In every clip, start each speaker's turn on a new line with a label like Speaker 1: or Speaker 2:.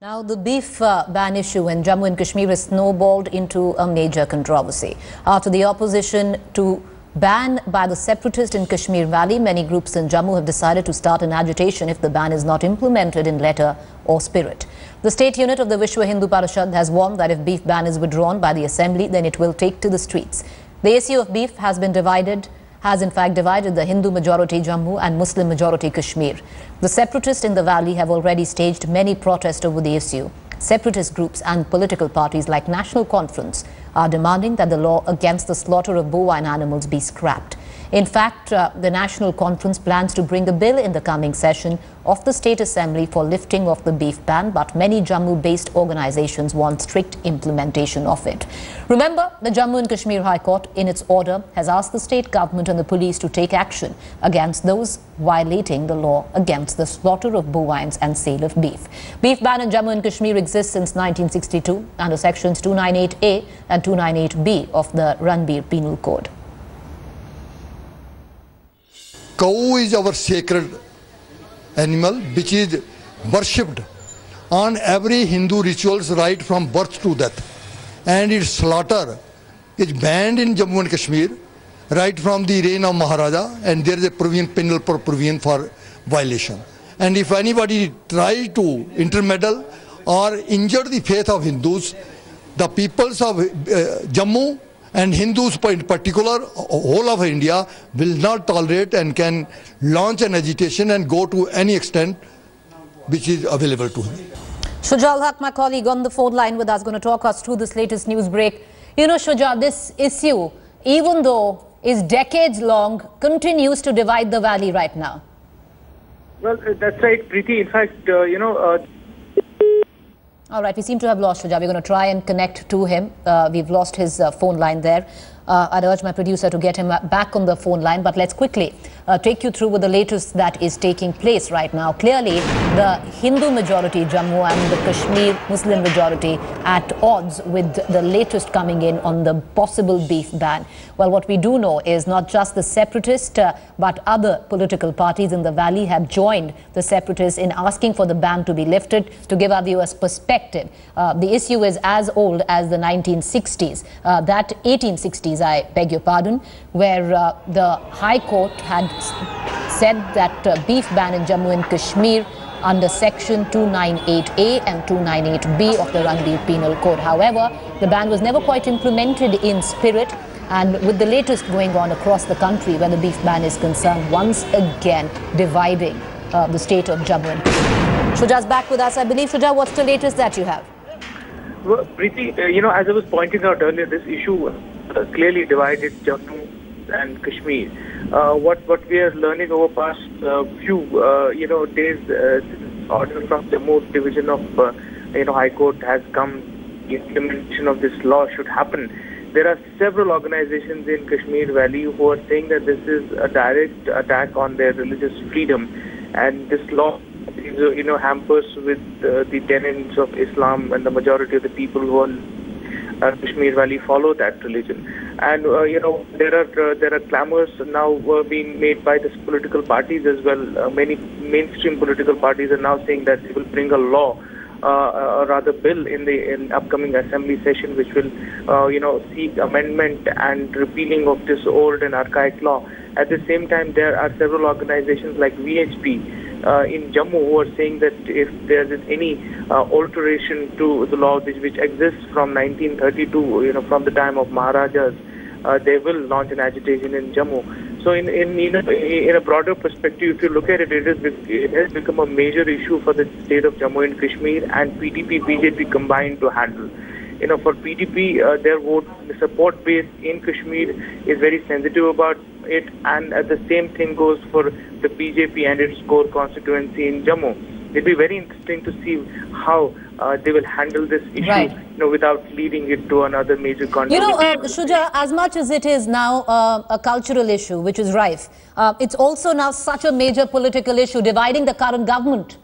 Speaker 1: Now, the beef ban issue in Jammu and Kashmir has snowballed into a major controversy. After the opposition to ban by the separatists in Kashmir Valley, many groups in Jammu have decided to start an agitation if the ban is not implemented in letter or spirit. The state unit of the Vishwa Hindu Parishad has warned that if beef ban is withdrawn by the assembly, then it will take to the streets. The issue of beef has in fact divided the Hindu majority Jammu and Muslim majority Kashmir. The separatists in the valley have already staged many protests over the issue. Separatist groups and political parties like National Conference are demanding that the law against the slaughter of bovine animals be scrapped. In fact, the National Conference plans to bring a bill in the coming session of the State Assembly for lifting of the beef ban, but many Jammu-based organizations want strict implementation of it. Remember, the Jammu and Kashmir High Court, in its order, has asked the state government and the police to take action against those violating the law against the slaughter of bovines and sale of beef. Beef ban in Jammu and Kashmir exists since 1962 under sections 298A and 298B of the Ranbir Penal Code.
Speaker 2: Cow is our sacred animal which is worshipped on every Hindu rituals right from birth to death, and its slaughter is banned in Jammu and Kashmir right from the reign of Maharaja, and there is a penal provision for violation. And if anybody tries to intermeddle or injure the faith of Hindus, the peoples of Jammu and Hindus in particular, whole of India, will not tolerate and can launch an agitation and go to any extent which is available to him.
Speaker 1: Shuja Haq, my colleague on the phone line with us, going to talk us through this latest news break. You know, Shuja, this issue, even though is decades long, continues to divide the valley right now.
Speaker 3: Well, that's right, Preeti. In fact,
Speaker 1: All right, we seem to have lost Shuja. We're going to try and connect to him. We've lost his phone line there. I'd urge my producer to get him back on the phone line. But let's quickly take you through with the latest that is taking place right now. Clearly, the Hindu majority Jammu and the Kashmir Muslim majority at odds with the latest coming in on the possible beef ban. Well, what we do know is not just the separatists, but other political parties in the valley have joined the separatists in asking for the ban to be lifted. To give our viewers perspective, the issue is as old as the 1960s, that 1860s, I beg your pardon, where the High Court had said that beef ban in Jammu and Kashmir under section 298A and 298B of the Ranbir Penal Code. However, the ban was never quite implemented in spirit, and with the latest going on across the country where the beef ban is concerned, once again dividing the state of Jammu and Kashmir. Shuja's back with us. I believe, Shuja, what's the latest that you have?
Speaker 3: Well, Preeti, as I was pointing out earlier, this issue clearly divided Jammu and Kashmir. What we are learning over past few days, order from Jammu division of High Court has come. Implementation of this law should happen. There are several organizations in Kashmir Valley who are saying that this is a direct attack on their religious freedom, and this law hampers with the tenets of Islam, and the majority of the people who are Kashmir Valley follow that religion. And there are clamors now being made by the political parties as well. Many mainstream political parties are now saying that they will bring a law, or rather bill, in the upcoming assembly session, which will seek amendment and repealing of this old and archaic law. At the same time, there are several organizations like VHP in Jammu who are saying that if there is any alteration to the law which exists from 1932, from the time of Maharajas, they will launch an agitation in Jammu. So in a broader perspective, if you look at it, it has become a major issue for the state of Jammu and Kashmir and PDP, BJP combined to handle. For PDP, their vote, the support base in Kashmir is very sensitive about it, and the same thing goes for the BJP and its core constituency in Jammu. It'll be very interesting to see how they will handle this issue,
Speaker 1: right,
Speaker 3: without leading it to another major conflict.
Speaker 1: Shuja, as much as it is now a cultural issue which is rife, it's also now such a major political issue dividing the current government.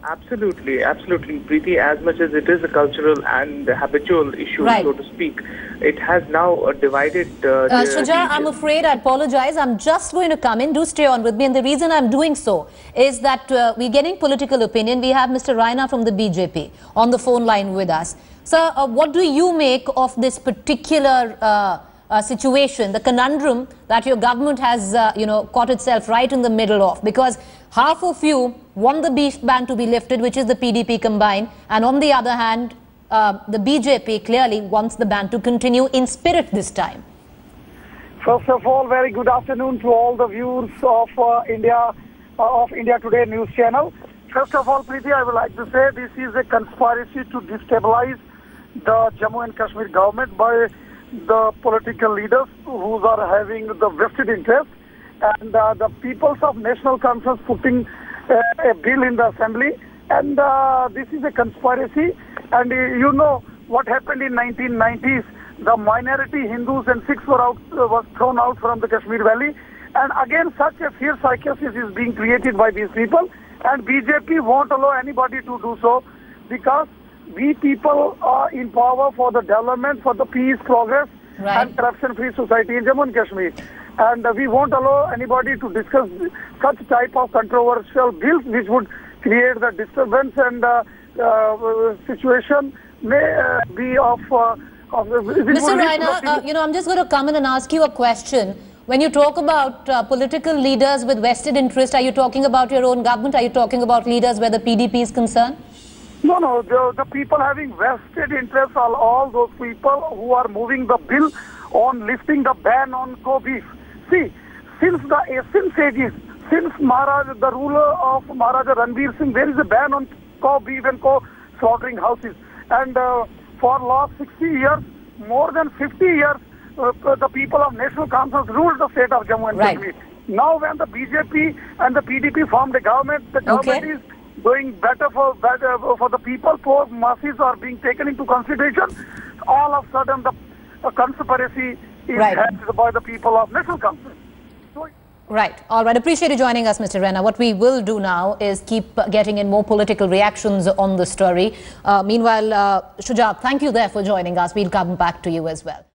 Speaker 3: Absolutely, absolutely, Preeti. As much as it is a cultural and habitual issue, so to speak, it has now divided.
Speaker 1: Shuja, I'm afraid I apologize. I'm just going to come in. Do stay on with me. And the reason I'm doing so is that we're getting political opinion. We have Mr. Raina from the BJP on the phone line with us. Sir, what do you make of this particular situation, the conundrum that your government has, caught itself right in the middle of? Because half of you want the beef ban to be lifted, which is the PDP combined, and on the other hand, the BJP clearly wants the ban to continue in spirit this time.
Speaker 4: First of all, very good afternoon to all the viewers of India Today News Channel. First of all, Preeti, I would like to say this is a conspiracy to destabilize the Jammu and Kashmir government by the political leaders who are having the vested interest, and the peoples of national conference putting a bill in the assembly, and this is a conspiracy. And you know what happened in 1990s, the minority Hindus and Sikhs was thrown out from the Kashmir Valley, and again such a fierce psychosis is being created by these people, and BJP won't allow anybody to do so, because we people are in power for the development, for the peace, progress, and corruption-free society in Jammu and Kashmir. And we won't allow anybody to discuss such type of controversial bills which would create the disturbance, and situation may be of...
Speaker 1: Mr. Raina, I'm just going to come in and ask you a question. When you talk about political leaders with vested interest, are you talking about your own government? Are you talking about leaders where the PDP is concerned?
Speaker 4: No, the people having vested interest are all those people who are moving the bill on lifting the ban on co-beef. See, since ages, since the ruler of Maharaja Ranveer Singh, there is a ban on co-beef and co-slaughtering houses. And for last 60 years, more than 50 years, the people of National Conference ruled the state of Jammu and Kashmir. Now when the BJP and the PDP formed a government, the government is doing better for the people. Poor masses are being taken into consideration. All of a sudden, the conspiracy is headed by the people of National Conference.
Speaker 1: Right. All right. Appreciate you joining us, Mr. Raina. What we will do now is keep getting in more political reactions on the story. Meanwhile, Shujab, thank you there for joining us. We'll come back to you as well.